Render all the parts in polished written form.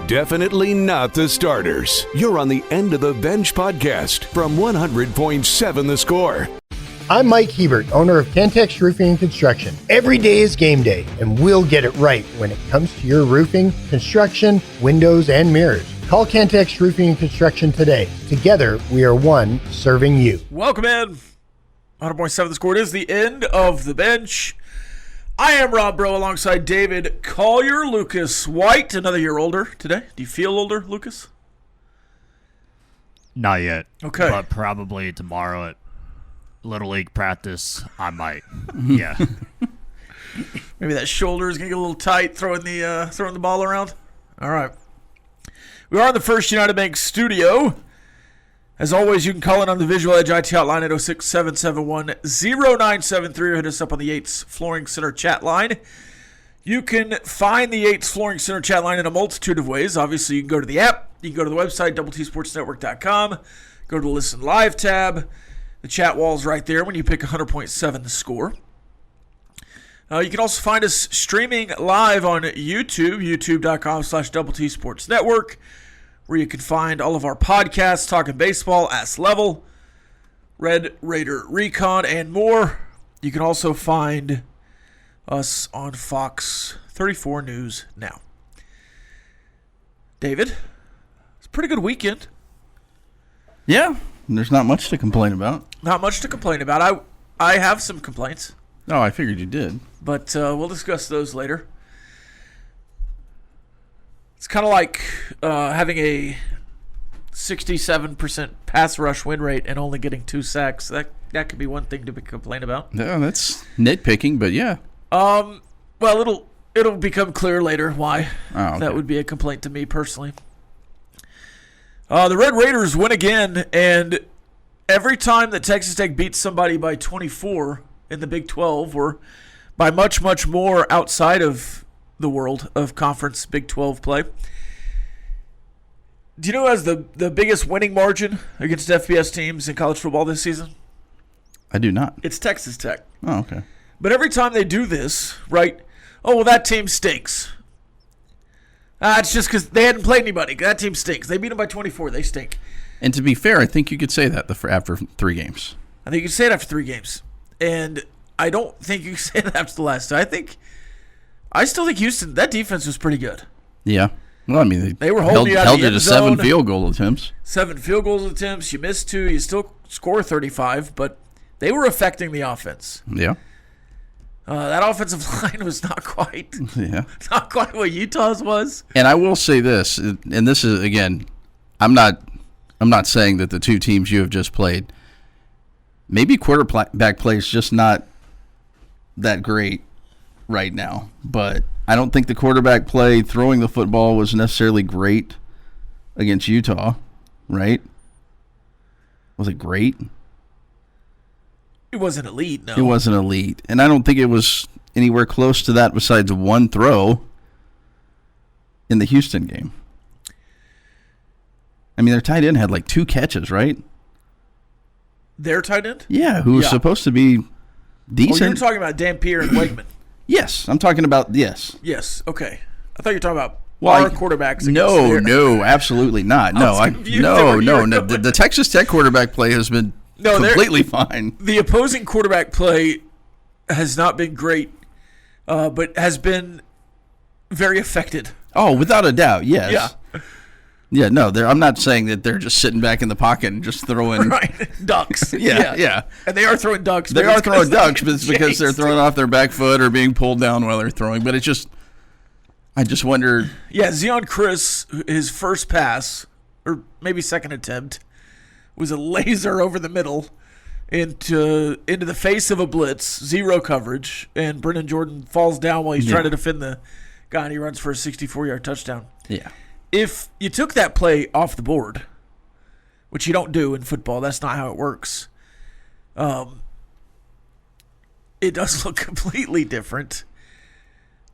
Definitely not the starters. You're on the End of the Bench podcast from 100.7 The Score. I'm Mike Hebert, owner of Cantex Roofing and Construction. Every day is game day, and we'll get it right when it comes to your roofing, construction, windows, and mirrors. Call Cantex Roofing and Construction today. Together, we are one serving you. Welcome in. 100.7 The Score. It is the End of the Bench. I am Rob Breaux alongside David Collier, Lucas White, another year older today. Do you feel older, Lucas? Not yet. Okay. But probably tomorrow at Little League practice, I might. Yeah. Maybe that shoulder is going to get a little tight throwing the ball around. All right. We are in the First United Bank studio. As always, you can call in on the Visual Edge IT hotline at 06-771-0973 or hit us up on the Yates Flooring Center chat line. You can find the Yates Flooring Center chat line in a multitude of ways. Obviously, you can go to the app. You can go to the website, doubletsportsnetwork.com. Go to the Listen Live tab. The chat wall is right there when you pick 100.7 The Score. You can also find us streaming live on YouTube, youtube.com/doubletsportsnetwork, where you can find all of our podcasts, Talking Baseball, Ask Level, Red Raider Recon, and more. You can also find us on Fox 34 News now. David, it's a pretty good weekend. Yeah, there's not much to complain about. Not much to complain about. I have some complaints. Oh, I figured you did. But we'll discuss those later. It's kind of like having a 67% pass rush win rate and only getting 2 sacks. That could be one thing to complain about. Yeah, that's nitpicking, but yeah. Well, it'll become clear later why okay. That would be a complaint to me personally. The Red Raiders win again, and every time that Texas Tech beats somebody by 24 in the Big 12 or by much, much more outside of the world of conference Big 12 play. Do you know who has the biggest winning margin against FBS teams in college football this season? I do not. It's Texas Tech. Oh, okay. But every time they do this, right, oh, well, that team stinks. It's just because they hadn't played anybody. That team stinks. They beat them by 24. They stink. And to be fair, I think you could say that after 3 games. I think you can say it after 3 games. And I don't think you can say that after the last 2. I still think Houston, that defense was pretty good. Yeah. Well, I mean, they were holding you out of the end zone. 7 field goal attempts. 7 field goal attempts. You missed 2. You still score 35, but they were affecting the offense. Yeah. That offensive line was not quite what Utah's was. And I will say this, and this is, again, I'm not saying that the 2 teams you have just played, maybe quarterback play is just not that great right now. But I don't think the quarterback play throwing the football was necessarily great against Utah, right? Was it great? It wasn't elite, no. It wasn't elite. And I don't think it was anywhere close to that besides 1 throw in the Houston game. I mean, their tight end had like 2 catches, right? Their tight end? Yeah, who was supposed to be decent. Oh, you're talking about Dampier and Wakeman. Yes, I'm talking about, yes. Yes, okay. I thought you were talking about our quarterbacks. No, absolutely not. No, the Texas Tech quarterback play has been completely fine. The opposing quarterback play has not been great, but has been very affected. Oh, without a doubt, yes. Yeah. Yeah, no, I'm not saying that they're just sitting back in the pocket and just throwing ducks. Yeah. And they are throwing ducks. They are throwing ducks, but it's because they're throwing off their back foot or being pulled down while they're throwing. But I just wonder. Yeah, Zion Chris, his first pass, or maybe second attempt, was a laser over the middle into the face of a blitz, 0 coverage, and Brennan Jordan falls down while he's trying to defend the guy, and he runs for a 64-yard touchdown. Yeah. If you took that play off the board, which you don't do in football, that's not how it works, it does look completely different.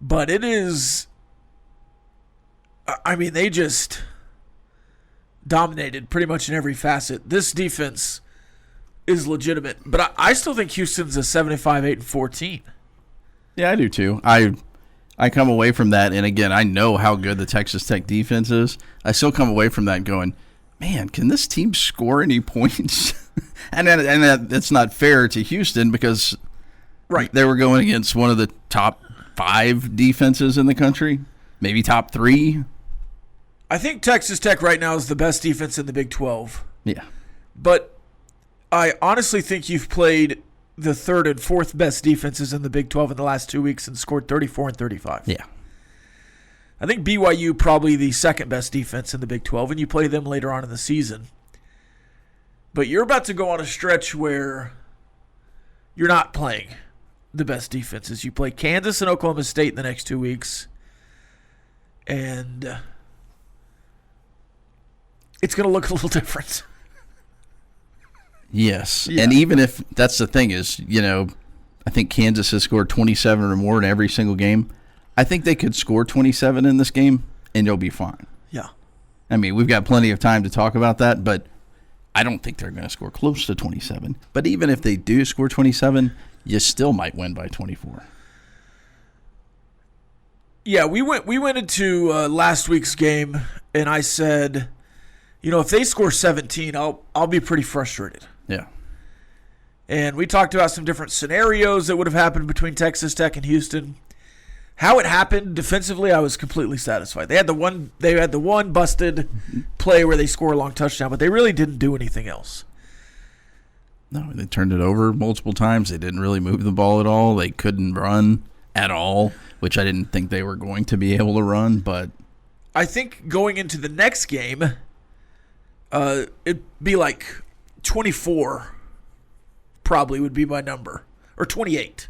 But it is, I mean, they just dominated pretty much in every facet. This defense is legitimate, but I still think Houston's a 75-8-14. Yeah, I do too. I come away from that, and again, I know how good the Texas Tech defense is. I still come away from that going, man, can this team score any points? and that's not fair to Houston because they were going against one of the top 5 defenses in the country, maybe top 3. I think Texas Tech right now is the best defense in the Big 12. Yeah. But I honestly think you've played the 3rd and 4th best defenses in the Big 12 in the last 2 weeks and scored 34 and 35. Yeah. I think BYU probably the 2nd best defense in the Big 12, and you play them later on in the season. But you're about to go on a stretch where you're not playing the best defenses. You play Kansas and Oklahoma State in the next 2 weeks, and it's going to look a little different. Yes. Yeah. And even if that's the thing is, I think Kansas has scored 27 or more in every single game. I think they could score 27 in this game, and you'll be fine. Yeah. I mean, we've got plenty of time to talk about that, but I don't think they're going to score close to 27. But even if they do score 27, you still might win by 24. Yeah, we went into last week's game, and I said, if they score 17, I'll be pretty frustrated. Yeah. And we talked about some different scenarios that would have happened between Texas Tech and Houston. How it happened defensively, I was completely satisfied. They had the one busted play where they score a long touchdown, but they really didn't do anything else. No, they turned it over multiple times. They didn't really move the ball at all. They couldn't run at all, which I didn't think they were going to be able to run. But I think going into the next game, it'd be like 24 probably would be my number, or 28.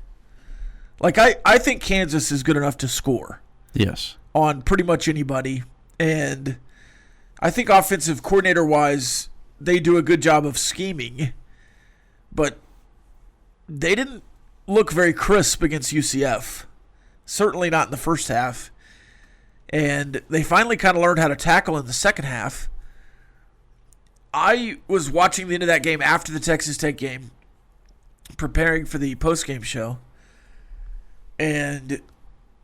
Like, I think Kansas is good enough to score. Yes. On pretty much anybody. And I think offensive coordinator-wise, they do a good job of scheming. But they didn't look very crisp against UCF. Certainly not in the first half. And they finally kind of learned how to tackle in the second half. I was watching the end of that game after the Texas Tech game, preparing for the postgame show. And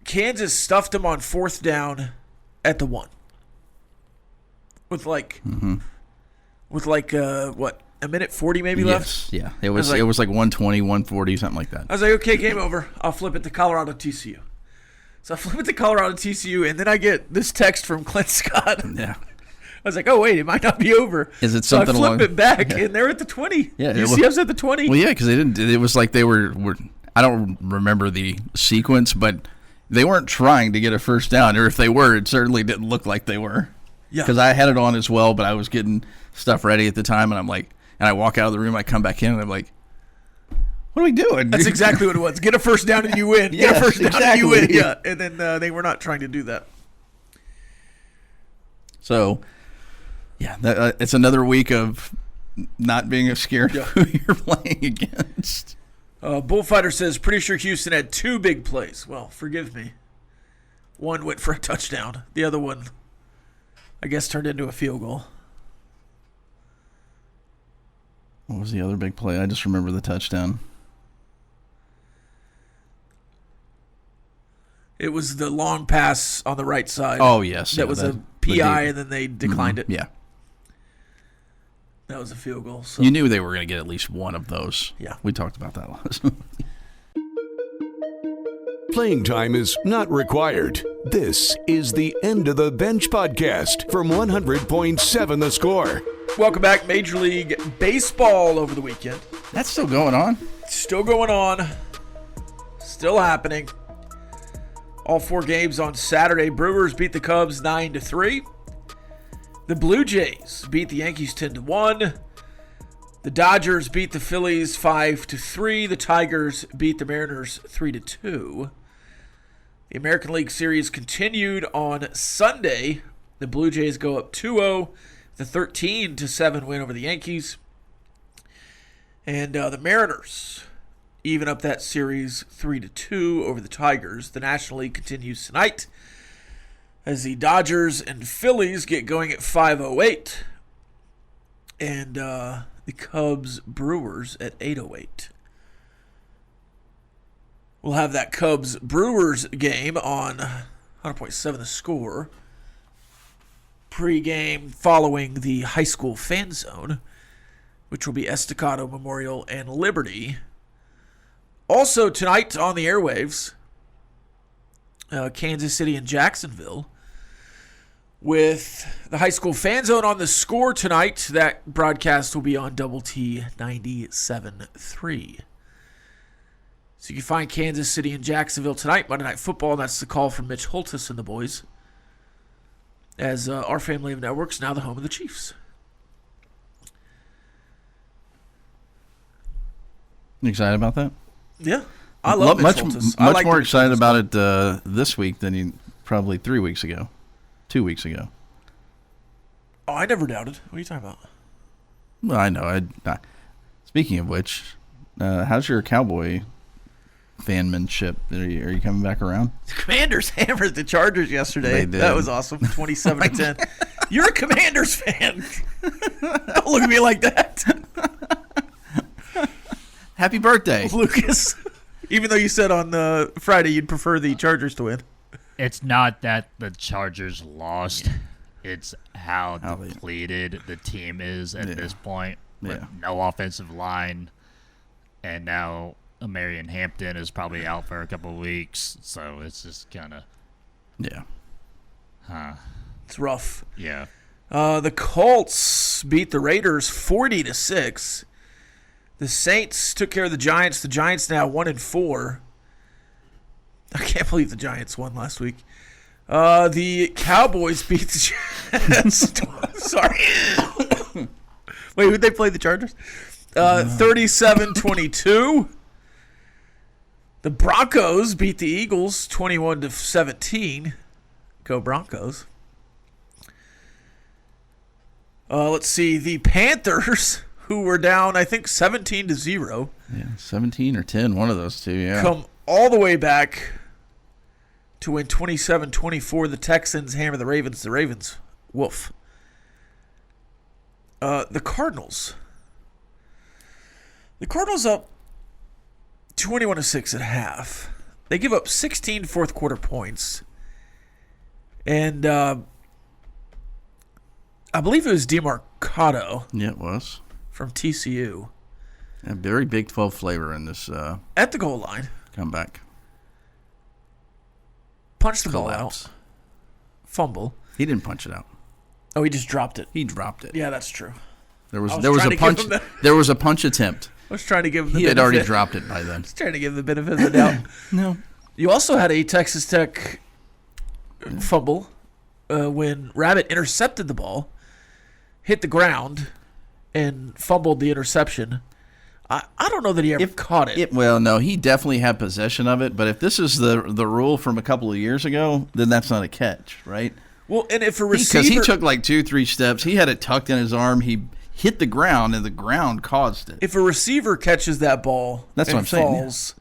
Kansas stuffed them on 4th down at the 1. With what, a minute 40 maybe left? Yeah. It was like 120, 140, something like that. I was like, okay, game over. I'll flip it to Colorado TCU. So I flip it to Colorado TCU, and then I get this text from Clint Scott. Yeah. I was like, oh, wait, it might not be over. Is it something so I flip it back, and they're at the 20. Yeah, UCF's at the 20. Well, yeah, because they didn't. It was like they were I don't remember the sequence, but they weren't trying to get a first down, or if they were, it certainly didn't look like they were. Yeah. Because I had it on as well, but I was getting stuff ready at the time, and I'm like, and I walk out of the room, I come back in, and I'm like, what are we doing? That's exactly what it was. Get a first down and you win. Get a first down and you win. Yeah, and then they were not trying to do that. So, yeah, it's another week of not being scared of who you're playing against. Bullfighter says, pretty sure Houston had 2 big plays. Well, forgive me. One went for a touchdown. The other one, I guess, turned into a field goal. What was the other big play? I just remember the touchdown. It was the long pass on the right side. Oh, yes. That was a PI, and then they declined it. Yeah. That was a field goal. So. You knew they were going to get at least one of those. Yeah. We talked about that last. Playing time is not required. This is the End of the Bench podcast from 100.7 The Score. Welcome back. Major League Baseball over the weekend. That's still going on. Still going on. Still happening. All 4 games on Saturday. Brewers beat the Cubs 9-3. The Blue Jays beat the Yankees 10-1. The Dodgers beat the Phillies 5-3. The Tigers beat the Mariners 3-2. The American League Series continued on Sunday. The Blue Jays go up 2-0. The 13-7 win over the Yankees. And the Mariners even up that series 3-2 over the Tigers. The National League continues tonight as the Dodgers and Phillies get going at 5:08. And the Cubs Brewers at 8:08. We'll have that Cubs-Brewers game on 100.7 The Score. Pre-game following the high school fan zone, which will be Estacado, Memorial, and Liberty. Also tonight on the airwaves, Kansas City and Jacksonville. With the high school fan zone on The Score tonight, that broadcast will be on Double T 97.3. So you can find Kansas City and Jacksonville tonight, Monday Night Football. That's the call from Mitch Holtis and the boys. As our family of networks, now the home of the Chiefs. You excited about that? Yeah. I love Mitch Holtis. I like more excited about it this week than probably 3 weeks ago. 2 weeks ago. Oh, I never doubted. What are you talking about? Well, I know. Speaking of which, how's your Cowboy fanmanship? Are you coming back around? The Commanders hammered the Chargers yesterday. They did. That was awesome. 27-10. You're a Commanders fan. Don't look at me like that. Happy birthday, Lucas. Even though you said on Friday you'd prefer the Chargers to win. It's not that the Chargers lost. It's how depleted the team is at this point. With no offensive line. And now Marion Hampton is probably out for a couple of weeks. So it's just kind of... Yeah. It's rough. Yeah. The Colts beat the Raiders 40-6. The Saints took care of the Giants. The Giants now 1-4. I can't believe the Giants won last week. The Cowboys beat the Giants. Sorry. Wait, who'd they play, the Chargers? 37-22. The Broncos beat the Eagles 21-17. Go Broncos. Let's see. The Panthers, who were down, I think, 17-0. Yeah, 17 or 10, one of those two, yeah. Come all the way back to win 27-24. The Texans hammer the Ravens. The Ravens, woof. The Cardinals. The Cardinals up 21-6 at half. They give up 16 fourth quarter points. And I believe it was DeMarcado. Yeah, it was. From TCU. A very Big 12 flavor in this at the goal line. Comeback. Punched the ball out. Fumble. He didn't punch it out. Oh, he just dropped it. He dropped it. Yeah, that's true. There was a punch. There was a punch attempt. I was trying to give him the benefit. He had already dropped it by then. I was trying to give him the benefit of the doubt. No. You also had a Texas Tech fumble when Rabbit intercepted the ball, hit the ground, and fumbled the interception. I don't know that he ever caught it. Well, no, he definitely had possession of it. But if this is the rule from a couple of years ago, then that's not a catch, right? Well, and if a receiver... Because he took like 2-3 steps. He had it tucked in his arm. He hit the ground, and the ground caused it. If a receiver catches that ball that's and what I'm saying, falls,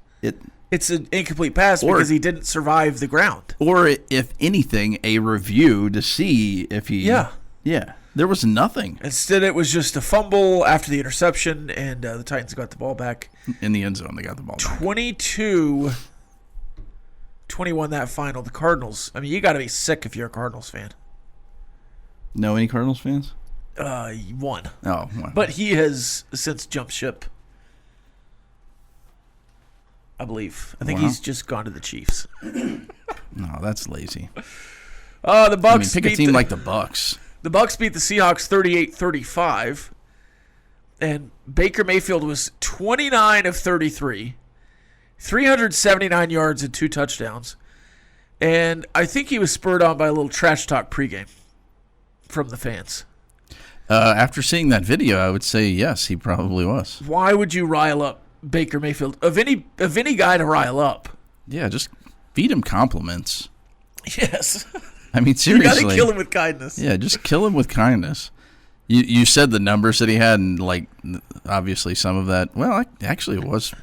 it's an incomplete pass because he didn't survive the ground. Or, if anything, a review to see if he... Yeah. Yeah. There was nothing. Instead, it was just a fumble after the interception, and the Titans got the ball back. In the end zone, they got the ball back. 22-21 that final. The Cardinals, I mean, you got to be sick if you're a Cardinals fan. Know any Cardinals fans? One. Oh, one. But he has since jumped ship, I believe. I think he's just gone to the Chiefs. No, that's lazy. The Bucks pick a team like the Bucks. The Bucks beat the Seahawks 38-35, and Baker Mayfield was 29 of 33, 379 yards and 2 touchdowns. And I think he was spurred on by a little trash talk pregame from the fans. After seeing that video, I would say yes, he probably was. Why would you rile up Baker Mayfield? Of any guy to rile up. Yeah, just feed him compliments. Yes. I mean, seriously. You got to kill him with kindness. Yeah, just kill him with kindness. You said the numbers that he had, and like obviously some of that. Well, actually, it was.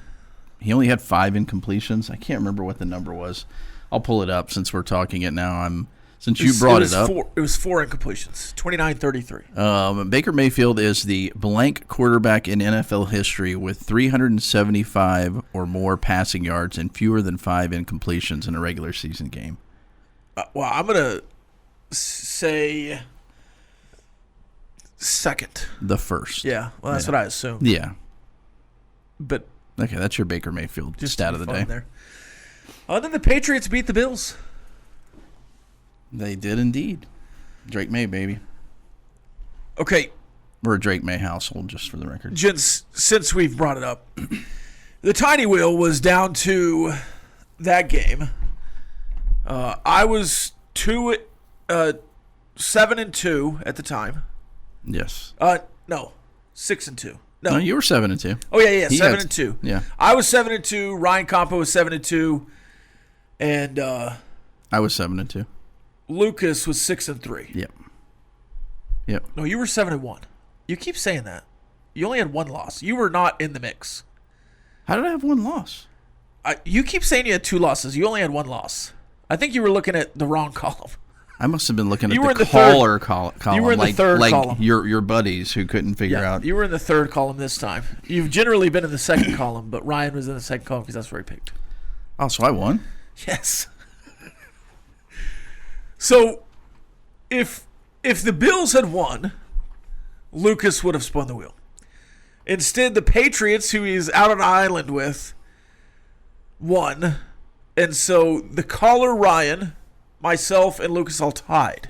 He only had 5 incompletions. I can't remember what the number was. I'll pull it up since we're talking it now. I'm Since you brought it up. It was 4 incompletions, 29-33. Baker Mayfield is the blank quarterback in NFL history with 375 or more passing yards and fewer than 5 incompletions in a regular season game. Well, I'm going to say second. The first. Yeah, well, that's what I assumed. Yeah. But okay, that's your Baker Mayfield stat of the day. There. Then the Patriots beat the Bills. They did indeed. Drake May, baby. Okay. We're a Drake May household, just for the record. Since we've brought it up, the Tiny Wheel was down to that game. I was 7-2 at the time. Yes. No, 6-2. No, you were 7-2. Oh yeah, 7-2. Yeah. I was 7-2. Ryan Campo was 7-2, and I was 7-2. Lucas was 6-3. Yep. No, you were 7-1. You keep saying that. You only had 1 loss. You were not in the mix. How did I have 1 loss? You keep saying you had 2 losses. You only had 1 loss. I think you were looking at the wrong column. I must have been looking at the caller column. You were in the third column. Like your buddies who couldn't figure out. You were in the 3rd column this time. You've generally been in the 2nd column, but Ryan was in the 2nd column because that's where he picked. Oh, so I won? Yes. So, if the Bills had won, Lucas would have spun the wheel. Instead, the Patriots, who he's out on an island with, won. And so the caller, Ryan, myself, and Lucas all tied.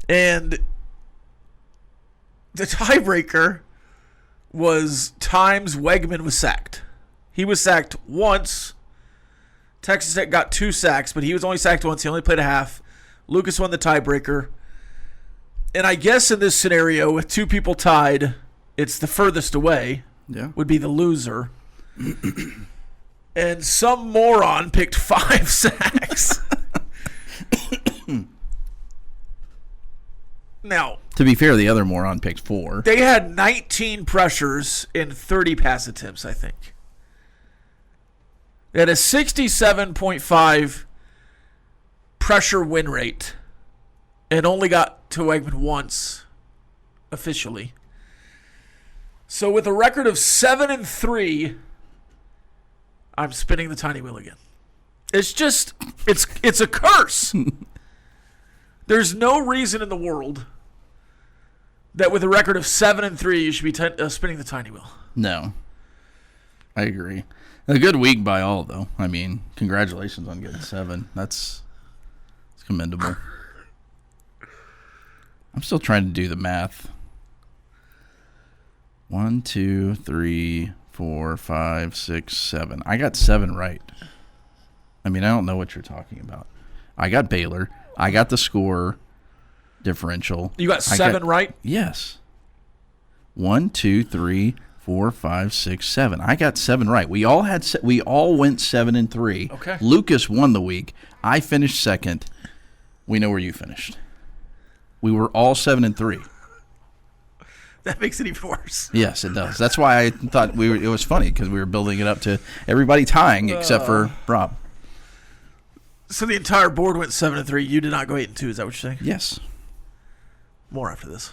And the tiebreaker was times Wegman was sacked. He was sacked once. Texas Tech got 2 sacks, but he was only sacked once. He only played a half. Lucas won the tiebreaker. And I guess in this scenario, with 2 people tied, it's the furthest away would be the loser. And some moron picked 5 sacks. Now, to be fair, the other moron picked 4. They had 19 pressures in 30 pass attempts, I think. They had a 67.5 pressure win rate and only got to Wegman once officially. So with a record of 7-3, I'm spinning the Tiny Wheel again. It's just, it's a curse. There's no reason in the world that with a record of 7-3, you should be spinning the Tiny Wheel. No. I agree. A good week by all, though. I mean, congratulations on getting 7. That's commendable. I'm still trying to do the math. 1, 2, 3, 4, 5, 6, 7. I got 7 right. I mean, I don't know what you're talking about. I got Baylor. I got the score differential. You got 7 right? Yes. 1, 2, 3, 4, 5, 6, 7. I got 7 right. We all went 7-3. Okay. Lucas won the week. I finished second. We know where you finished. We were all 7-3. That makes it even worse. Yes, it does. That's why I thought it was funny, because we were building it up to everybody tying except for Rob. So the entire board went 7-3. You did not go 8-2. Is that what you're saying? Yes. More after this.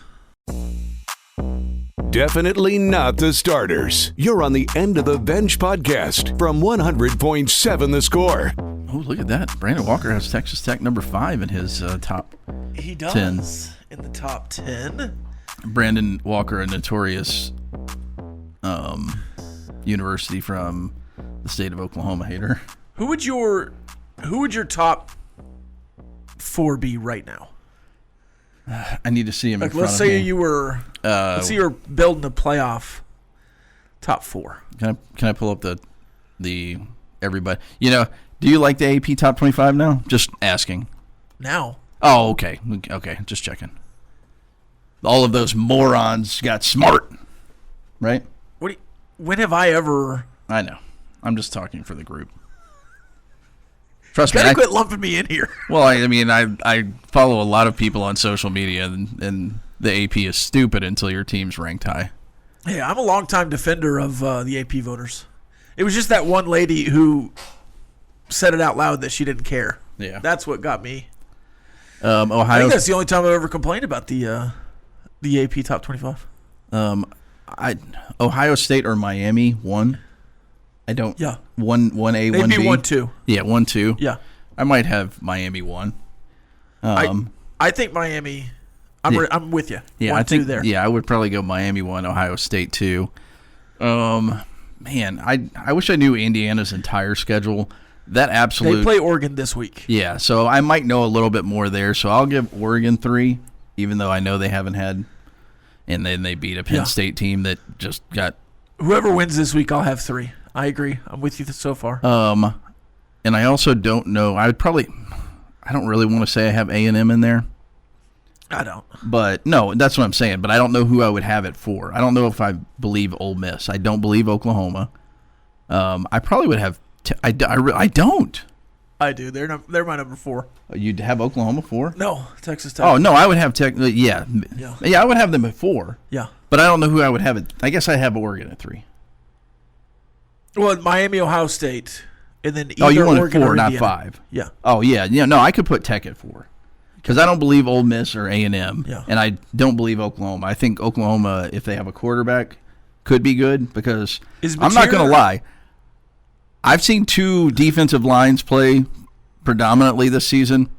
Definitely not the starters. You're on the End of the Bench podcast from 100.7 The Score. Oh, look at that. Brandon Walker has Texas Tech number 5 in his top 10. He does. In the top 10. Brandon Walker, a notorious university from the state of Oklahoma hater. Who would your top 4 be right now? I need to see him in front let's of say me. you were let's say you were building a playoff top 4. Can I pull up the everybody? Do you like the AP top 25 now? Just asking. Now. Oh, okay. Okay, just checking. All of those morons got smart, right? When have I ever? I know. I'm just talking for the group. Trust me. You gotta quit lumping me in here. Well, I follow a lot of people on social media, and the AP is stupid until your team's ranked high. Hey, I'm a longtime defender of the AP voters. It was just that one lady who said it out loud that she didn't care. Yeah. That's what got me. I Ohio. think that's the only time I've ever complained about the AP Top 25. Ohio State or Miami won. I don't. Yeah. 1A, 1B. Maybe 1-2. Yeah, 1-2. Yeah. I might have Miami 1. I think Miami. I'm with you. Yeah, 1-2 I think there. Yeah, I would probably go Miami 1, Ohio State 2. Man, I wish I knew Indiana's entire schedule. That absolute. They play Oregon this week. Yeah, so I might know a little bit more there. So I'll give Oregon 3, even though I know they haven't had. And then they beat a Penn State team that just got. Whoever wins this week, I'll have 3. I agree. I'm with you so far. And I also don't know. I don't really want to say I have A&M in there. I don't. But no, that's what I'm saying. But I don't know who I would have it for. I don't know if I believe Ole Miss. I don't believe Oklahoma. I probably would have. I don't. I do. They're my number 4. You'd have Oklahoma 4? No, Texas Tech. Oh no, I would have Tech. Yeah, I would have them at 4. Yeah. But I don't know who I would have it. I guess I have Oregon at 3. Well, Miami, Ohio State, and then either you want Oregon it 4, or not Indiana. 5. Yeah. Oh yeah. No, I could put Tech at 4 because I don't believe Ole Miss or A&M, and I don't believe Oklahoma. I think Oklahoma, if they have a quarterback, could be good because I'm not going to lie. I've seen 2 defensive lines play predominantly this season,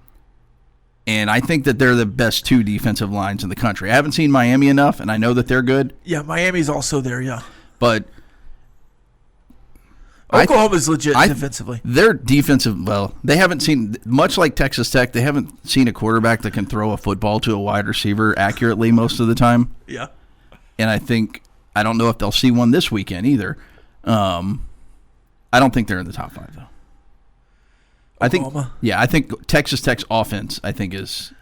and I think that they're the best 2 defensive lines in the country. I haven't seen Miami enough, and I know that they're good. Yeah, Miami's also there, yeah. But Oklahoma's legit defensively. Their defensive, they haven't seen, much like Texas Tech, they haven't seen a quarterback that can throw a football to a wide receiver accurately most of the time. Yeah. And I don't know if they'll see one this weekend either. I don't think they're in the top 5, though. Oklahoma. I think Texas Tech's offense, is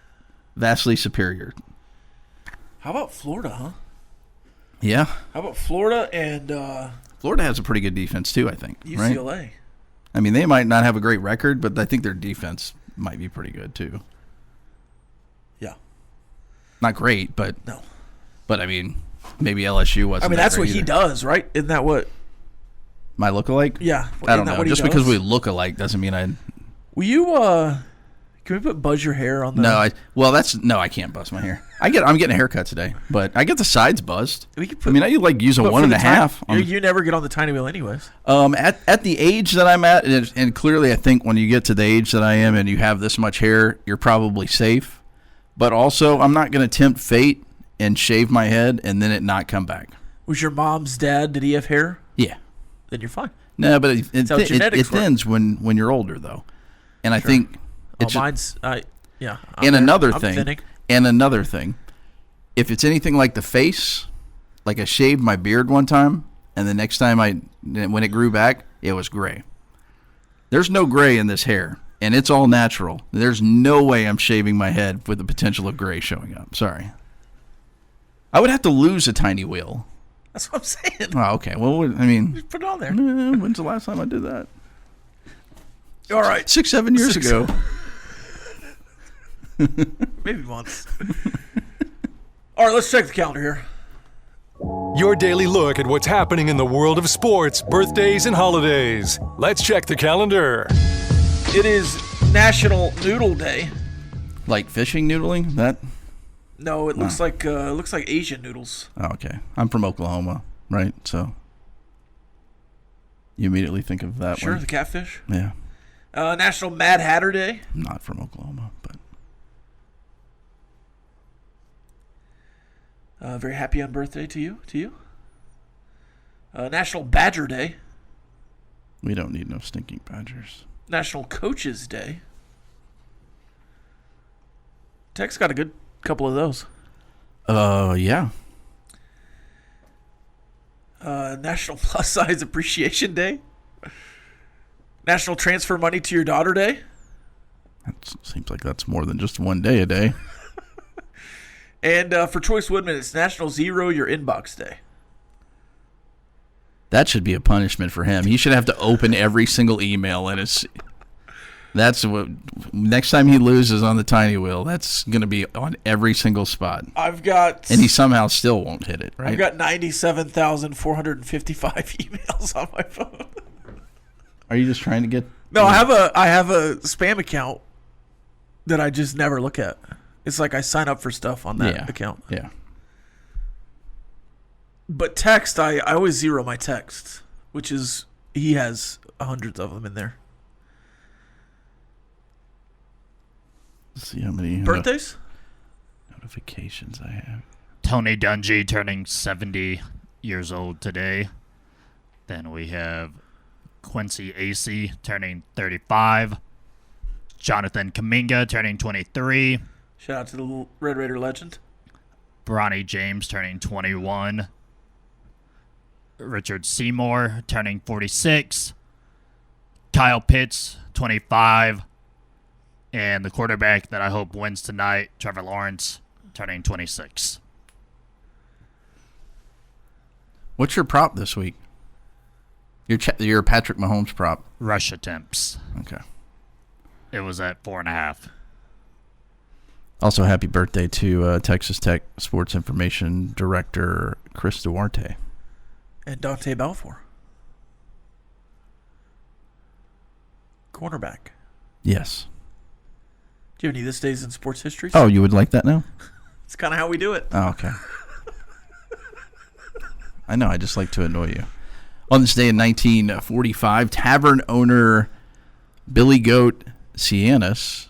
vastly superior. How about Florida, huh? Yeah. How about Florida and Florida has a pretty good defense, too, I think. UCLA. Right? I mean, they might not have a great record, but I think their defense might be pretty good, too. Yeah. Not great, but. No. But, I mean, maybe LSU wasn't. That's what he does, right? Isn't that what? My look-alike? Yeah. I don't know. Just because we look alike doesn't mean I. Will you, can we put buzz your hair on the. No, I can't buzz my hair. I'm getting a haircut today, but I get the sides buzzed. I use a 1.5. You never get on the tiny wheel anyways. At the age that I'm at, and clearly I think when you get to the age that I am and you have this much hair, you're probably safe. But also, I'm not going to tempt fate and shave my head and then it not come back. Was your mom's dad, did he have hair? Yeah. Then you're fine. No, but it thins when you're older, though. And I think it's mine's another thing. If it's anything like the face, like I shaved my beard one time, and the next time when it grew back, it was gray. There's no gray in this hair, and it's all natural. There's no way I'm shaving my head with the potential of gray showing up. Sorry. I would have to lose a tiny wheel. That's what I'm saying. Oh, okay. Well, Just put it on there. When's the last time I did that? All right. 6-7 years ago. Maybe once. All right, let's check the calendar here. Your daily look at what's happening in the world of sports, birthdays, and holidays. Let's check the calendar. It is National Noodle Day. Like fishing noodling? That? No, it looks like Asian noodles. Oh, okay. I'm from Oklahoma, right? So you immediately think of that one. Sure, the catfish. Yeah. National Mad Hatter Day. I'm not from Oklahoma, but very happy on birthday to you. National Badger Day. We don't need no stinking badgers. National Coaches Day. Tech's got a good couple of those. Yeah. National Plus Size Appreciation Day. National Transfer Money to Your Daughter Day. That seems like that's more than just one day a day. And for Choice Woodman, it's National Zero Your Inbox Day. That should be a punishment for him. He should have to open every single email, and that's what next time he loses on the tiny wheel. That's going to be on every single spot. And he somehow still won't hit it. Right? I've got 97,455 emails on my phone. Are you just trying to get No, I have a spam account that I just never look at. It's like I sign up for stuff on that account. Yeah. But text, I always zero my texts, which is he has hundreds of them in there. Let's see how many birthdays notifications I have. Tony Dungy turning 70 years old today. Then we have Quincy Acey turning 35. Jonathan Kuminga turning 23. Shout out to the Red Raider legend. Bronny James turning 21. Richard Seymour turning 46. Kyle Pitts, 25. And the quarterback that I hope wins tonight, Trevor Lawrence, turning 26. What's your prop this week? Your Patrick Mahomes prop. Rush attempts. Okay. It was at 4.5. Also, happy birthday to Texas Tech Sports Information Director Chris Duarte. And Dante Balfour. Cornerback. Yes. Do you have any this days in sports history? Oh, you would like that now? It's kind of how we do it. Oh, okay. I know, I just like to annoy you. On this day in 1945, tavern owner Billy Goat Cianis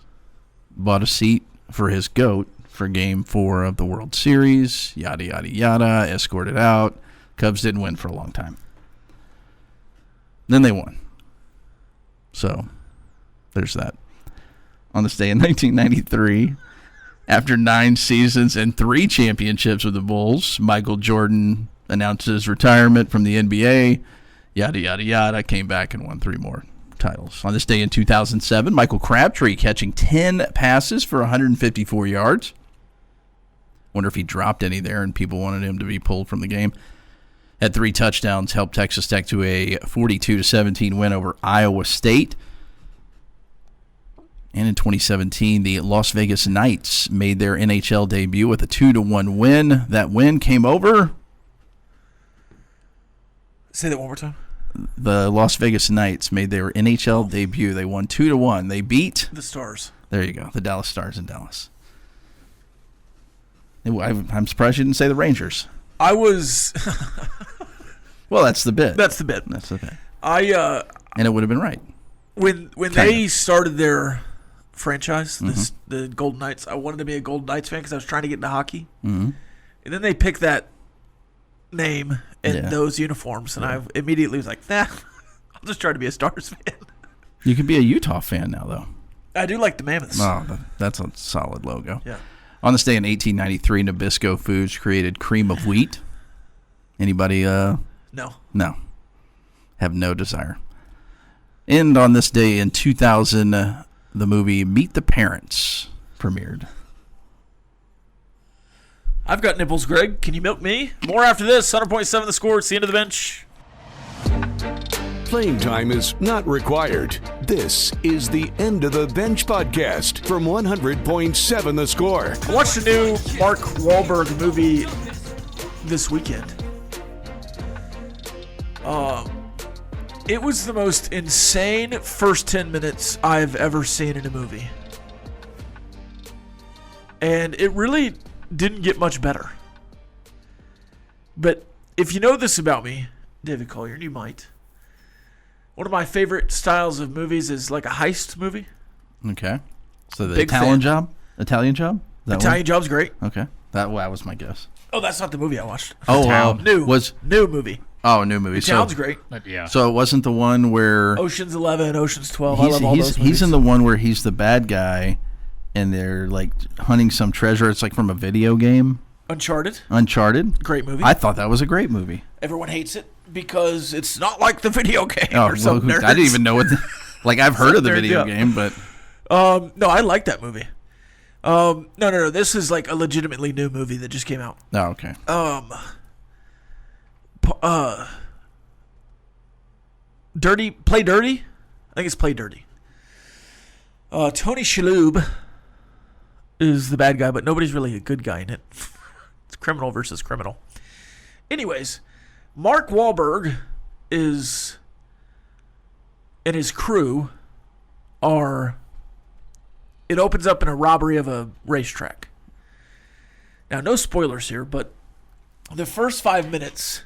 bought a seat for his goat for Game 4 of the World Series, yada, yada, yada, escorted out. Cubs didn't win for a long time. Then they won. So, there's that. On this day in 1993, after 9 seasons and 3 championships with the Bulls, Michael Jordan announced his retirement from the NBA, yada, yada, yada, came back and won 3 more titles. On this day in 2007, Michael Crabtree catching 10 passes for 154 yards. Wonder if he dropped any there and people wanted him to be pulled from the game. Had 3 touchdowns, helped Texas Tech to a 42-17 win over Iowa State. And in 2017, the Las Vegas Knights made their NHL debut with a 2-1 win. That win came over. Say that one more time. The Las Vegas Knights made their NHL debut. They won 2-1. They beat the Stars. There you go. The Dallas Stars in Dallas. I'm surprised you didn't say the Rangers. I was. Well, that's the bit. That's the bit. That's the bit. And it would have been right. When they started their franchise, the Golden Knights, I wanted to be a Golden Knights fan because I was trying to get into hockey. Mm-hmm. And then they picked that name and those uniforms, and I immediately was like, nah, I'll just try to be a Stars fan. You can be a Utah fan now, though. I do like the Mammoths. Oh, that's a solid logo. Yeah. On this day in 1893, Nabisco Foods created cream of wheat. Anybody? No. No. Have no desire. And on this day in 2000, the movie Meet the Parents premiered. I've got nipples, Greg. Can you milk me? More after this. 100.7 The Score. It's the end of the bench. Playing time is not required. This is the End of the Bench podcast from 100.7 The Score. I watched the new Mark Wahlberg movie this weekend. It was the most insane first 10 minutes I've ever seen in a movie. And it really didn't get much better. But if you know this about me, David Collier, and you might, one of my favorite styles of movies is like a heist movie. Okay. So the Italian Job? Italian Job? Italian Job's great. Okay. That was my guess. Oh, that's not the movie I watched. Oh, wow. New movie. Oh, new movie. It sounds great. Yeah. So it wasn't the one where Ocean's 11, Ocean's 12. I love all those movies. He's in the one where he's the bad guy, and they're like hunting some treasure. It's like from a video game. Uncharted. Great movie. I thought that was a great movie. Everyone hates it because it's not like the video game. Or some nerds. I didn't even know what. I've heard of the video game, but no, I like that movie. No. This is like a legitimately new movie that just came out. Oh, okay. Play Dirty? I think it's Play Dirty. Tony Shalhoub is the bad guy, but nobody's really a good guy in it. It's criminal versus criminal. Anyways, Mark Wahlberg and his crew it opens up in a robbery of a racetrack. Now, no spoilers here, but the first 5 minutes,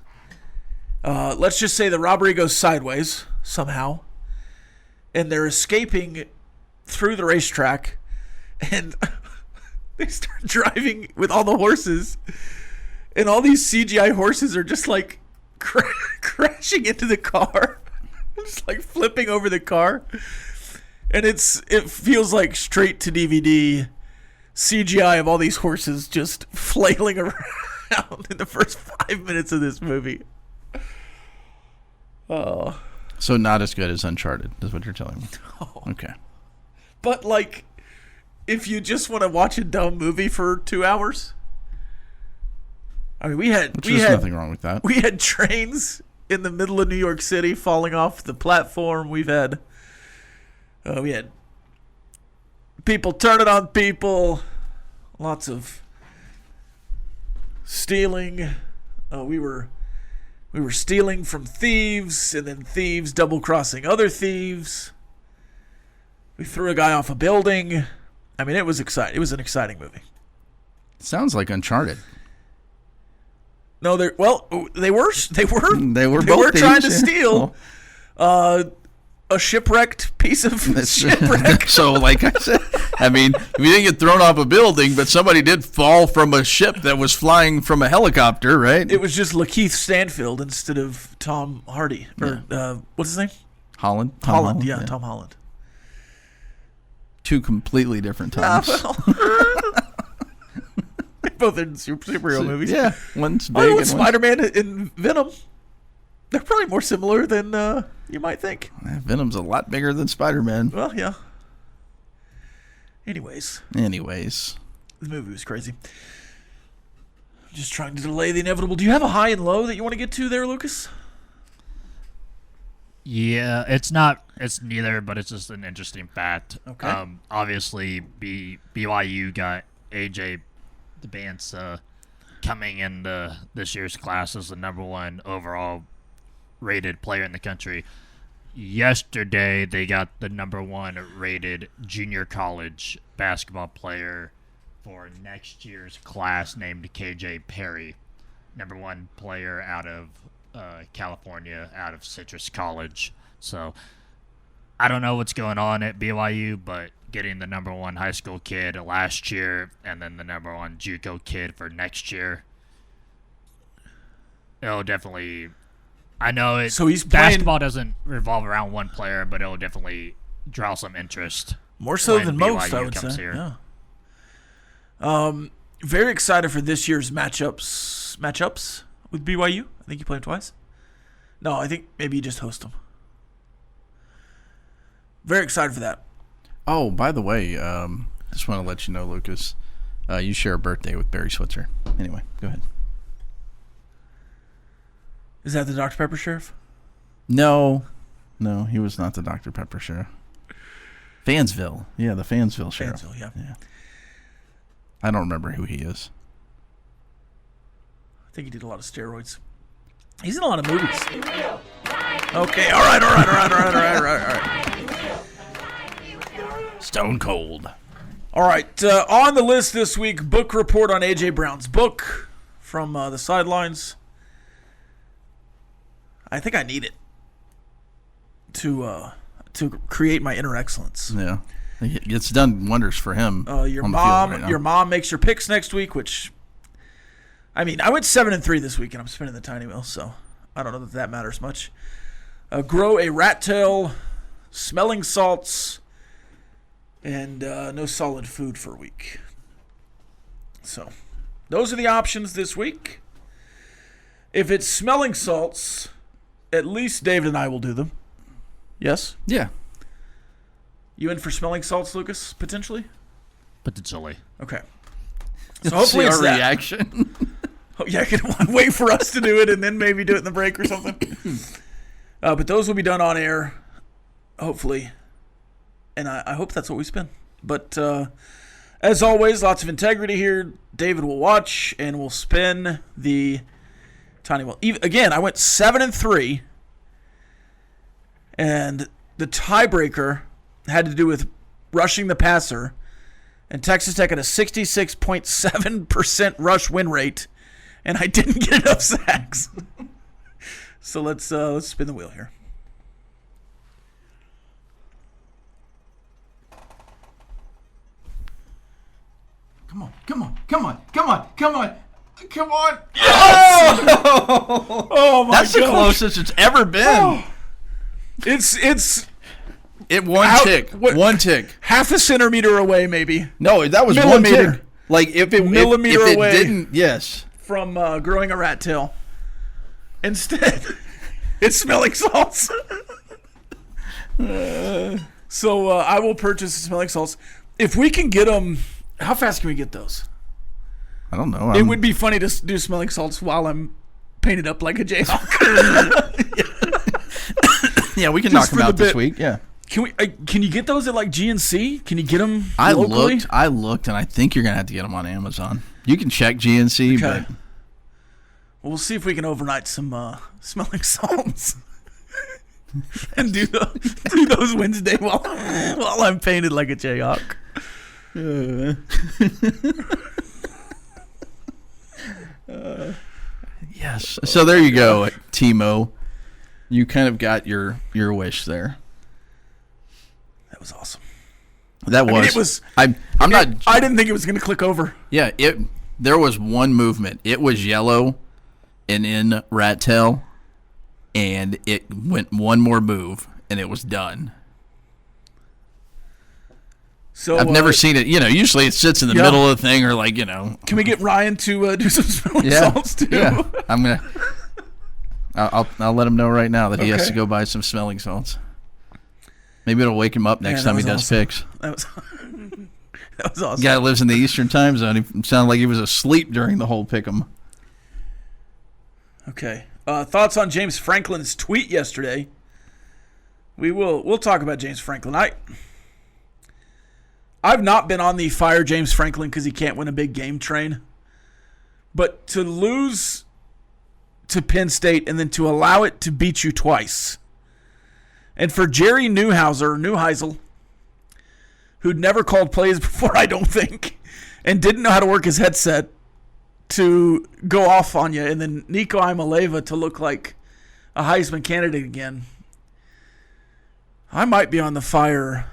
let's just say the robbery goes sideways somehow, and they're escaping through the racetrack, and they start driving with all the horses, and all these CGI horses are just like crashing into the car, just like flipping over the car, and it feels like straight to DVD CGI of all these horses just flailing around in the first 5 minutes of this movie. Oh. So not as good as Uncharted, is what you're telling me. No. Okay. But, like, if you just want to watch a dumb movie for 2 hours, I mean, there's nothing wrong with that. We had trains in the middle of New York City falling off the platform. We had people turning on people, lots of stealing. We were stealing from thieves, and then thieves double-crossing other thieves. We threw a guy off a building. I mean, it was exciting. It was an exciting movie. Sounds like Uncharted. No, they were both trying to thieves, steal a shipwrecked piece of shipwreck. So, like I said, I mean, if you didn't get thrown off a building, but somebody did fall from a ship that was flying from a helicopter, right? It was just Lakeith Stanfield instead of Tom Hardy. Or, what's his name? Holland? Holland, yeah, Tom Holland. Two completely different times. Both in superhero movies. Yeah, one's big and Spider-Man and Venom. They're probably more similar than you might think. Venom's a lot bigger than Spider-Man. Well, yeah. Anyways. The movie was crazy. Just trying to delay the inevitable. Do you have a high and low that you want to get to there, Lucas? Yeah, it's neither, but it's just an interesting fact. Okay. Obviously, BYU got AJ DeBance coming into this year's class as the number 1 overall rated player in the country. Yesterday, they got the number 1 rated junior college basketball player for next year's class named KJ Perry, number 1 player out of California, out of Citrus College. So I don't know what's going on at BYU, but getting the number 1 high school kid last year and then the number 1 JUCO kid for next year, it'll definitely. I know it. So basketball doesn't revolve around one player, but it'll definitely draw some interest. More so than most, I would say. Here. Yeah. Very excited for this year's matchups with BYU. I think you play them twice. No, I think maybe you just host them. Very excited for that. Oh, by the way, just want to let you know, Lucas, you share a birthday with Barry Switzer. Anyway, go ahead. Is that the Dr. Pepper sheriff? No, he was not the Dr. Pepper sheriff. Fansville. Yeah, the Fansville sheriff. Fansville, yeah. I don't remember who he is. I think he did a lot of steroids. He's in a lot of movies. Okay, all right. Stone cold. All right, on the list this week, book report on A.J. Brown's book from the sidelines. I think I need it to create my inner excellence. Yeah, it's done wonders for him. Your mom makes your picks next week, which, I mean, I went 7-3 this week, and I'm spinning the tiny wheel, so I don't know that matters much. Grow a rat tail, smelling salts, and no solid food for a week. So, those are the options this week. If it's smelling salts, at least David and I will do them. Yes? Yeah. You in for smelling salts, Lucas, potentially? Potentially. Okay. So hopefully it's that. Reaction. Oh, yeah, I can wait for us to do it and then maybe do it in the break or something. But those will be done on air, hopefully. And I hope that's what we spin. But as always, lots of integrity here. David will watch and we'll spin the tiny wheel. Again, I went 7-3. And the tiebreaker had to do with rushing the passer, and Texas Tech had a 66.7% rush win rate, and I didn't get enough sacks. So let's spin the wheel here. Come on. Yes! Oh my That's gosh. the closest it's ever been. Oh. It's One tick. half a centimeter away, maybe, No, that was Millimeter. 1 tick. Like if it Millimeter if it away. didn't, yes. from growing a rat tail. Instead, it's smelling salts. So I will purchase the smelling salts. If we can get them, how fast can we get those? I don't know. It would be funny to do smelling salts while I'm painted up like a Jayhawk. Yeah, we can Just knock them for the out this bit. week. Yeah. Can we? Can you get those at like GNC? Can you get them I locally? looked, and I think you're gonna have to get them on Amazon. You can check GNC, Okay. but Well, we'll see if we can overnight some smelling salts and do those Wednesday while I'm painted like a Jayhawk. yes. So there you go, Timo. You kind of got your wish there. That was awesome. That was. I mean, it was. I'm not. I didn't think it was going to click over. Yeah. There was one movement. It was yellow, and in rat tail, and it went one more move, and it was done. So I've never seen it. Usually it sits in the middle of the thing, or like. Can we get Ryan to do some smelling Yeah. salts too? Yeah. I'm gonna. I'll let him know right now that he has Okay. to go buy some smelling salts. Maybe it'll wake him up next time he does awesome. picks. That was awesome. Guy lives in the Eastern time zone. He sounded like he was asleep during the whole pick'em. Okay. Thoughts on James Franklin's tweet yesterday? We'll talk about James Franklin. I've not been on the fire James Franklin because he can't win a big game train. But to lose to Penn State and then to allow it to beat you twice. And for Jerry Neuheisel, who'd never called plays before, I don't think, and didn't know how to work his headset, to go off on you, and then Nico Imaleva to look like a Heisman candidate again. I might be on the fire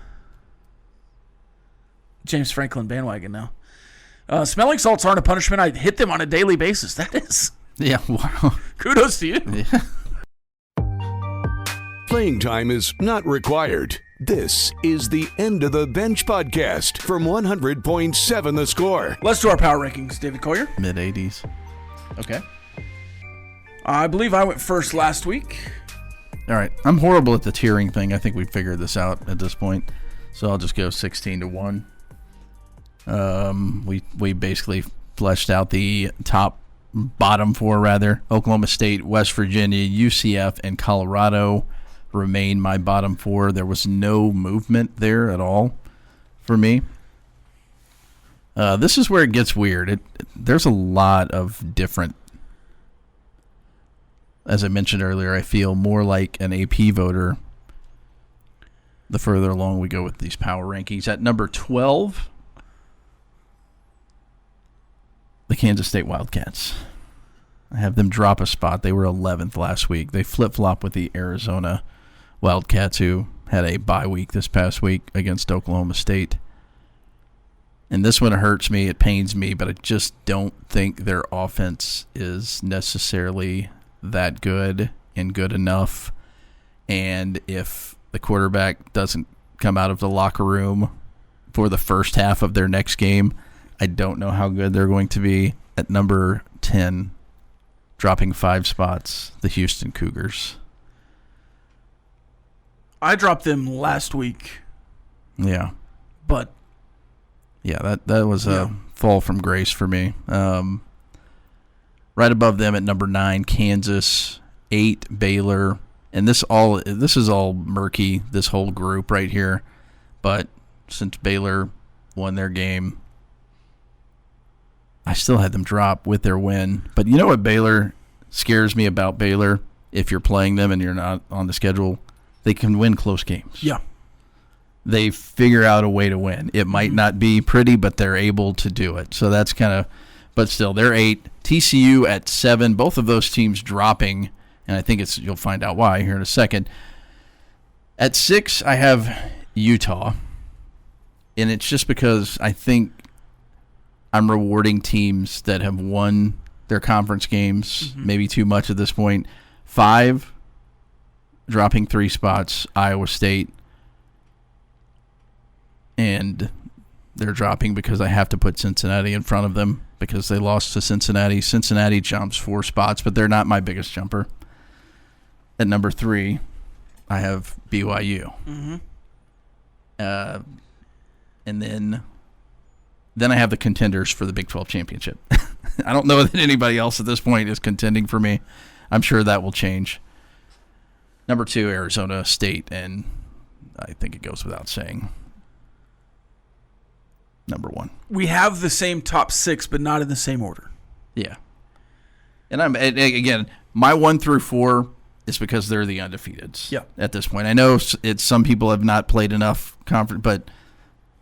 James Franklin bandwagon now. Smelling salts aren't a punishment. I hit them on a daily basis. That is. Yeah, wow. Kudos to you. Yeah. Playing time is not required. This is the End of the Bench podcast from 100.7 The Score. Let's do our power rankings, David Collier. Mid-80s. Okay. I believe I went first last week. All right. I'm horrible at the tiering thing. I think we figured this out at this point. So I'll just go 16-1. We basically fleshed out the bottom four, rather. Oklahoma State, West Virginia, UCF, and Colorado remain my bottom four. There was no movement there at all for me. This is where it gets weird. There's a lot of different. As I mentioned earlier, I feel more like an AP voter the further along we go with these power rankings. At number 12, the Kansas State Wildcats. I have them drop a spot. They were 11th last week. They flip-flop with the Arizona Wildcats, who had a bye week this past week against Oklahoma State. And this one hurts me. It pains me, but I just don't think their offense is necessarily that good and good enough. And if the quarterback doesn't come out of the locker room for the first half of their next game, I don't know how good they're going to be. At number 10, dropping 5 spots, the Houston Cougars. I dropped them last week, Yeah. but Yeah, that was a fall from grace for me. Right above them at number 9, Kansas, 8, Baylor. And this is all murky, this whole group right here. But since Baylor won their game, I still had them drop with their win. But you know what Baylor scares me about Baylor? If you're playing them and you're not on the schedule, they can win close games. yeah. they figure out a way to win. It might not be pretty, but they're able to do it. So that's kind of, but still, they're 8. TCU at 7. Both of those teams dropping, and I think you'll find out why here in a second. At 6, I have Utah, and it's just because I think I'm rewarding teams that have won their conference games, maybe too much at this point. 5, dropping 3 spots, Iowa State. And they're dropping because I have to put Cincinnati in front of them because they lost to Cincinnati. Cincinnati jumps 4 spots, but they're not my biggest jumper. At number 3, I have BYU. And then I have the contenders for the Big 12 championship. I don't know that anybody else at this point is contending for me. I'm sure that will change. Number 2, Arizona State, and I think it goes without saying. Number 1. We have the same top 6, but not in the same order. Yeah. And again, my 1 through 4 is because they're the undefeateds. Yeah. At this point, I know it's some people have not played enough conference, but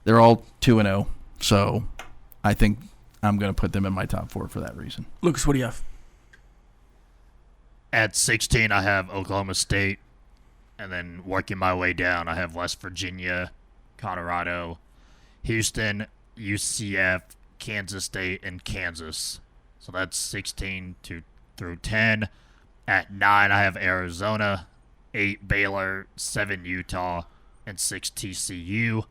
they're all 2-0. So I think I'm going to put them in my top 4 for that reason. Lucas, what do you have? At 16, I have Oklahoma State. And then working my way down, I have West Virginia, Colorado, Houston, UCF, Kansas State, and Kansas. So that's 16 through 10. At 9, I have Arizona, 8 Baylor, 7 Utah, and 6 TCU.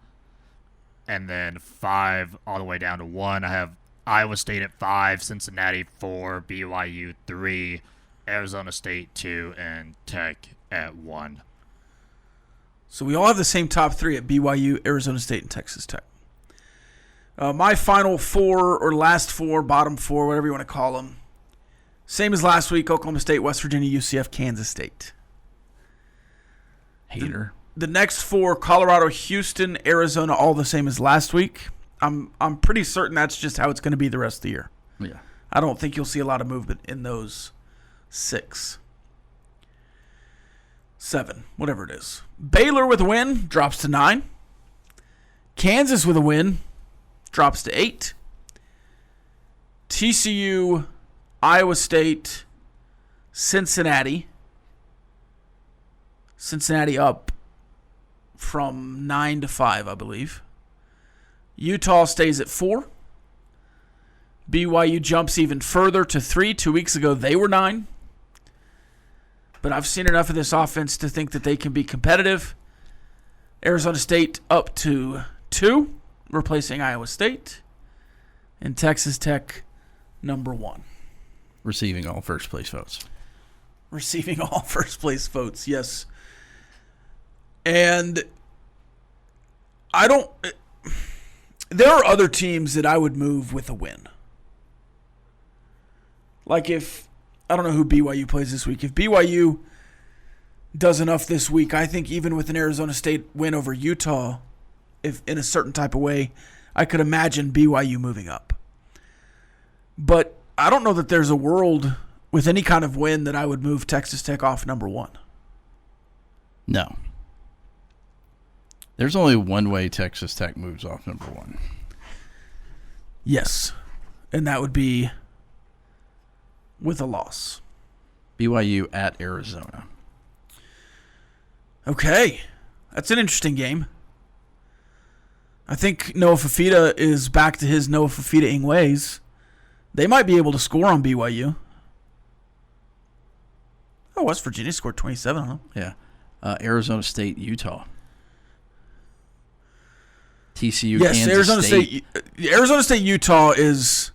And then 5 all the way down to 1, I have Iowa State at 5, Cincinnati 4, BYU 3, Arizona State 2, and Tech at 1. So we all have the same top 3 at BYU, Arizona State, and Texas Tech. My final 4 or last 4, bottom 4, whatever you want to call them. Same as last week, Oklahoma State, West Virginia, UCF, Kansas State. Hater. The next 4, Colorado, Houston, Arizona, all the same as last week. I'm pretty certain that's just how it's going to be the rest of the year. Yeah. I don't think you'll see a lot of movement in those 6. 7, whatever it is. Baylor with a win drops to 9. Kansas with a win drops to 8. TCU, Iowa State, Cincinnati. Cincinnati up from 9 to 5, I believe. Utah stays at 4. BYU jumps even further to 3. 2 weeks ago, they were 9. But I've seen enough of this offense to think that they can be competitive. Arizona State up to 2, replacing Iowa State. And Texas Tech, number 1. Receiving all first-place votes. Receiving all first-place votes, yes. And there are other teams that I would move with a win. Like I don't know who BYU plays this week. If BYU does enough this week, I think even with an Arizona State win over Utah, if in a certain type of way, I could imagine BYU moving up. But I don't know that there's a world with any kind of win that I would move Texas Tech off number 1. No. There's only one way Texas Tech moves off number 1. Yes. And that would be with a loss. BYU at Arizona. Okay. That's an interesting game. I think Noah Fafita is back to his Noah Fafita-ing ways. They might be able to score on BYU. Oh, West Virginia scored 27 on them. Yeah. Arizona State, Utah. TCU, yes, Kansas Arizona State. Arizona State, Utah is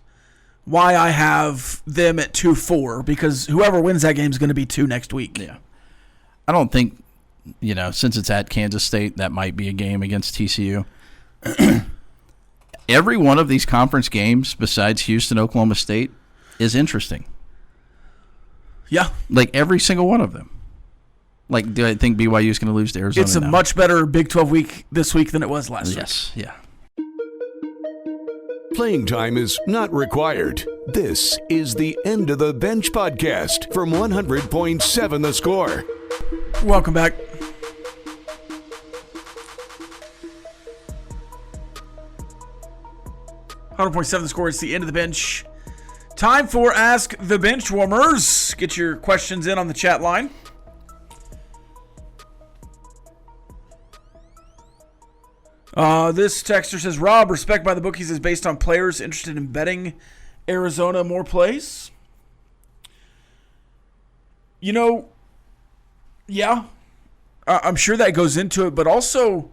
why I have them at 2-4, because whoever wins that game is going to be 2 next week. Yeah. I don't think, since it's at Kansas State, that might be a game against TCU. Every one of these conference games besides Houston, Oklahoma State is interesting. Yeah. Like every single one of them. Like, do I think BYU is going to lose to Arizona? It's a much better Big 12 week this week than it was last week. Yes, yeah. Playing time is not required. This is the End of the Bench podcast from 100.7 The Score. Welcome back. 100.7 The Score. It's the end of the bench. Time for Ask the Benchwarmers. Get your questions in on the chat line. This texter says, Rob, respect by the bookies is based on players interested in betting Arizona more plays. Yeah, I'm sure that goes into it, but also,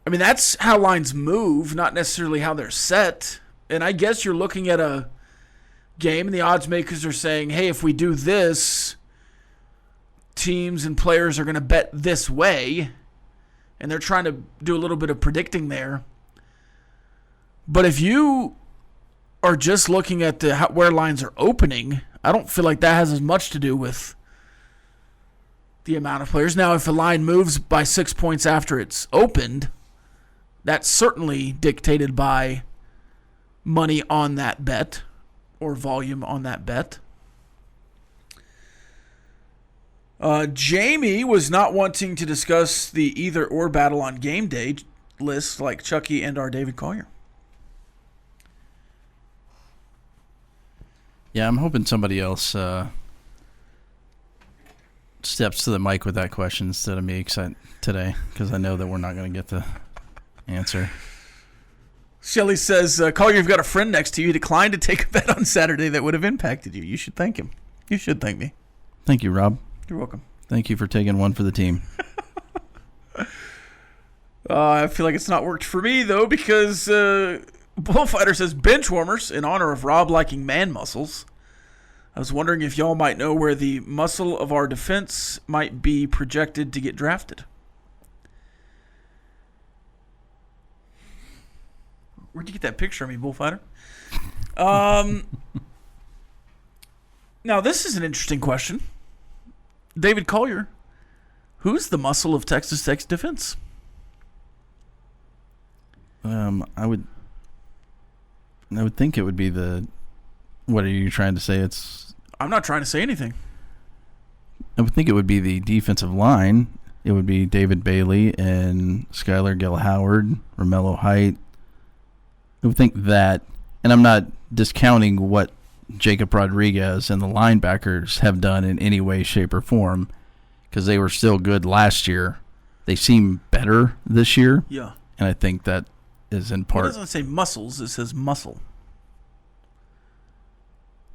that's how lines move, not necessarily how they're set. And I guess you're looking at a game and the odds makers are saying, hey, if we do this, teams and players are going to bet this way. And they're trying to do a little bit of predicting there. But if you are just looking at where lines are opening, I don't feel like that has as much to do with the amount of players. Now, if a line moves by 6 points after it's opened, that's certainly dictated by money on that bet or volume on that bet. Jamie was not wanting to discuss the either-or battle on game day lists like Chucky and our David Collier. Yeah, I'm hoping somebody else steps to the mic with that question instead of me today, because I know that we're not going to get the answer. Shelly says, Collier, you've got a friend next to you. He declined to take a bet on Saturday that would have impacted you. You should thank him. You should thank me. Thank you, Rob. You're welcome. Thank you for taking one for the team. I feel like it's not worked for me, though, because Bullfighter says, Benchwarmers, in honor of Rob liking man muscles. I was wondering if y'all might know where the muscle of our defense might be projected to get drafted. Where'd you get that picture of me, Bullfighter? Now, this is an interesting question. David Collier, who's the muscle of Texas Tech's defense? I would think it would be what are you trying to say? I'm not trying to say anything. I would think it would be the defensive line. It would be David Bailey and Skylar Gill-Howard, Romello Height. I would think that, and I'm not discounting what Jacob Rodriguez and the linebackers have done in any way, shape, or form, because they were still good last year. They seem better this year. Yeah. And I think that is in part. It doesn't say muscles, it says muscle.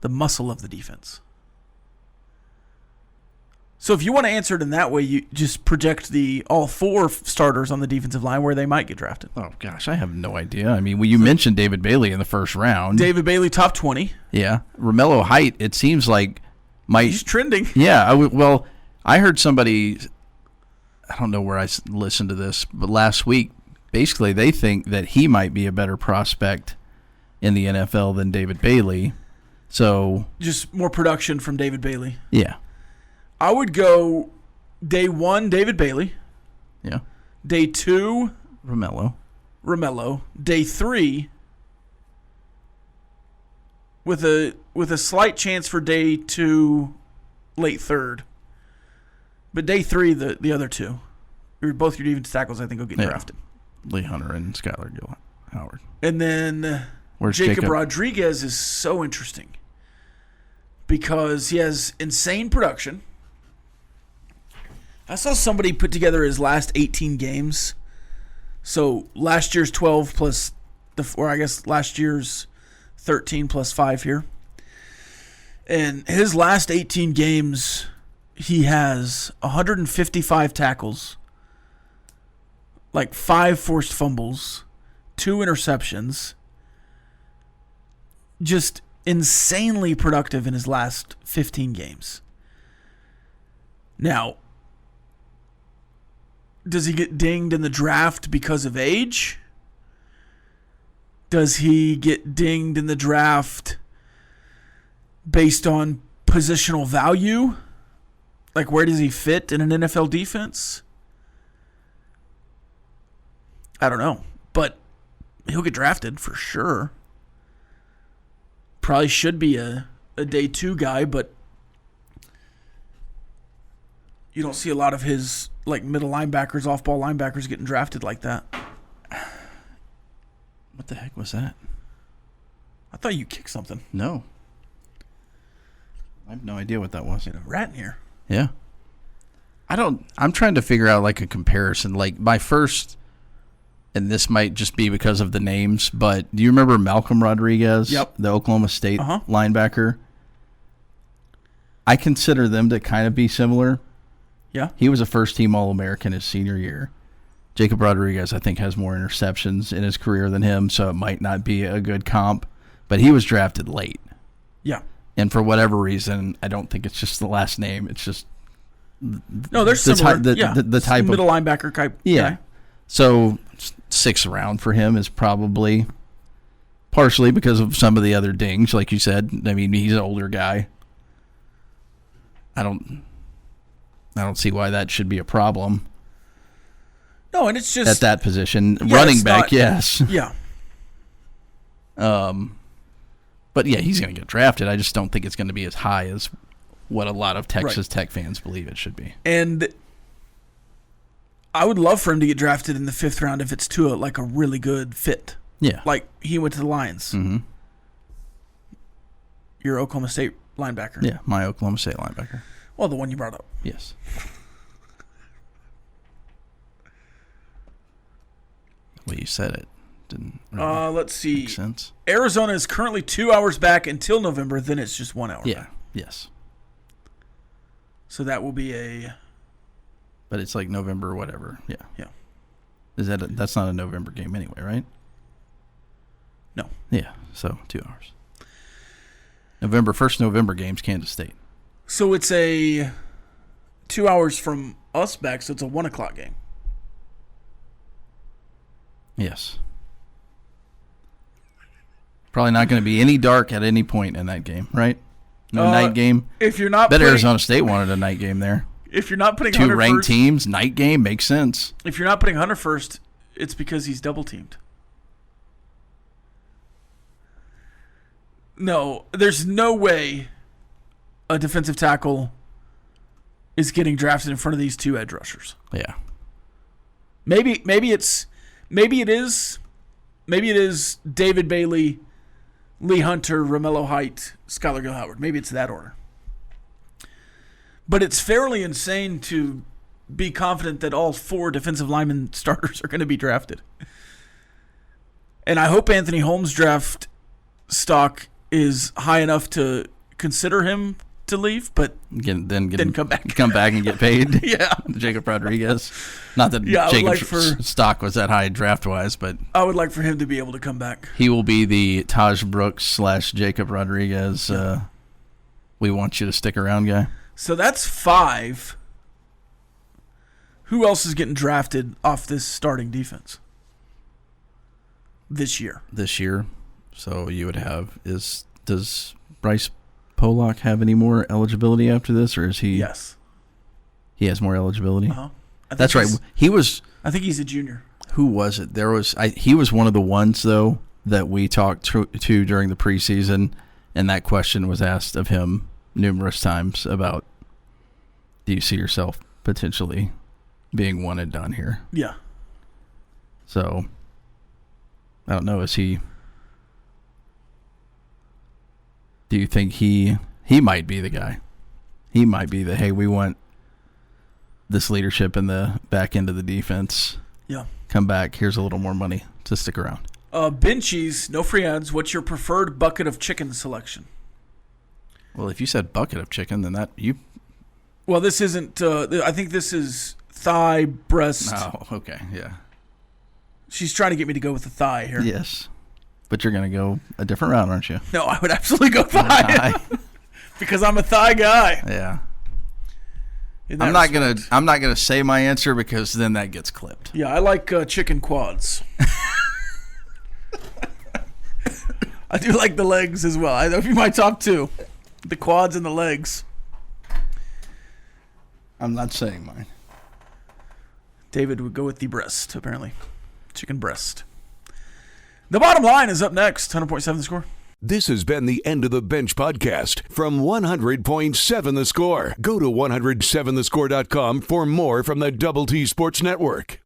The muscle of the defense. So if you want to answer it in that way, you just project all four starters on the defensive line where they might get drafted. Oh, gosh, I have no idea. You mentioned David Bailey in the first round. David Bailey, top 20. Yeah. Romello Height, it seems like he's trending. Yeah. I heard somebody, I don't know where I listened to this, but last week, basically they think that he might be a better prospect in the NFL than David Bailey. So just more production from David Bailey. Yeah. I would go day 1, David Bailey. Yeah. Day 2, Romello. Day 3, with a slight chance for day 2, late third. But day 3, the other two, both your defensive tackles, I think, will get drafted. Lee Hunter and Skylar Gill-Howard. And then Jacob Rodriguez is so interesting because he has insane production. I saw somebody put together his last 18 games. So last year's 12 plus last year's 13 plus 5 here. And his last 18 games, he has 155 tackles, like 5 forced fumbles, 2 interceptions. Just insanely productive in his last 15 games. Now, does he get dinged in the draft because of age? Does he get dinged in the draft based on positional value? Like, where does he fit in an NFL defense? I don't know. But he'll get drafted for sure. Probably should be a day 2 guy, but you don't see a lot of his middle linebackers, off-ball linebackers getting drafted like that. What the heck was that? I thought you kicked something. No. I have no idea what that was. There's a rat in here. Yeah. I'm trying to figure out like a comparison. Like my first, and this might just be because of the names, but do you remember Malcolm Rodriguez? Yep. The Oklahoma State linebacker? I consider them to kind of be similar. Yeah. He was a first-team All-American his senior year. Jacob Rodriguez, I think, has more interceptions in his career than him, so it might not be a good comp. But he was drafted late. Yeah. And for whatever reason, I don't think it's just the last name. It's just no, there's similar. The type middle of linebacker type. Yeah. Guy. So 6th round for him is probably partially because of some of the other dings, like you said. I mean, he's an older guy. I don't see why that should be a problem. No, and it's just at that position, running back, yes. Yeah. But yeah, he's going to get drafted. I just don't think it's going to be as high as what a lot of Texas Tech fans believe it should be. And I would love for him to get drafted in the 5th round if it's to a really good fit. Yeah. Like he went to the Lions. Mm-hmm. Your Oklahoma State linebacker. Yeah, my Oklahoma State linebacker. Well, the one you brought up. Yes. The way you said it didn't really let's see. make sense. Arizona is currently 2 hours back until November. Then it's just 1 hour. Yeah. back. Yes. So that will be a. But it's like November, whatever. Yeah. Yeah. That's not a November game anyway, right? No. Yeah. So 2 hours. First November game's Kansas State. So it's a 2 hours from us back. So it's a 1 o'clock game. Yes. Probably not going to be any dark at any point in that game, right? No night game. If you're not, Arizona State wanted a night game there. If you're not putting 2 Hunter ranked first, teams, night game makes sense. If you're not putting Hunter first, it's because he's double teamed. No, there's no way a defensive tackle is getting drafted in front of these 2 edge rushers. Yeah. Maybe it is David Bailey, Lee Hunter, Romello Height, Skylar Gill-Howard. Maybe it's that order. But it's fairly insane to be confident that all 4 defensive lineman starters are going to be drafted. And I hope Anthony Holmes' draft stock is high enough to consider him to leave, but then come back and get paid. Yeah. Jacob Rodriguez. Not that Jacob's stock was that high draft-wise, but I would like for him to be able to come back. He will be the Taj Brooks / Jacob Rodriguez. We want you to stick around guy. So that's 5. Who else is getting drafted off this starting defense this year? So you would have does Bryce Pollock have any more eligibility after this, or is he? Yes. He has more eligibility. Uh-huh. That's right. He was. I think he's a junior. Who was it? He was one of the ones though that we talked to during the preseason, and that question was asked of him numerous times about, do you see yourself potentially being one and done here? Yeah. So I don't know. Do you think he might be the guy? He might be hey, we want this leadership in the back end of the defense. Yeah. Come back. Here's a little more money to stick around. Benchies, no free ads. What's your preferred bucket of chicken selection? Well, if you said bucket of chicken, then that you. Well, this isn't. I think this is thigh, breast. Oh, okay, yeah. She's trying to get me to go with the thigh here. Yes. But you're going to go a different route, aren't you? No, I would absolutely go thigh. Because I'm a thigh guy. Yeah. I'm not gonna say my answer because then that gets clipped. Yeah, I like chicken quads. I do like the legs as well. That'd be my top 2. The quads and the legs. I'm not saying mine. David would go with the breast, apparently. Chicken breast. The bottom line is up next. 100.7 The Score. This has been the End of the Bench podcast from 100.7 The Score. Go to 107thescore.com for more from the Double T Sports Network.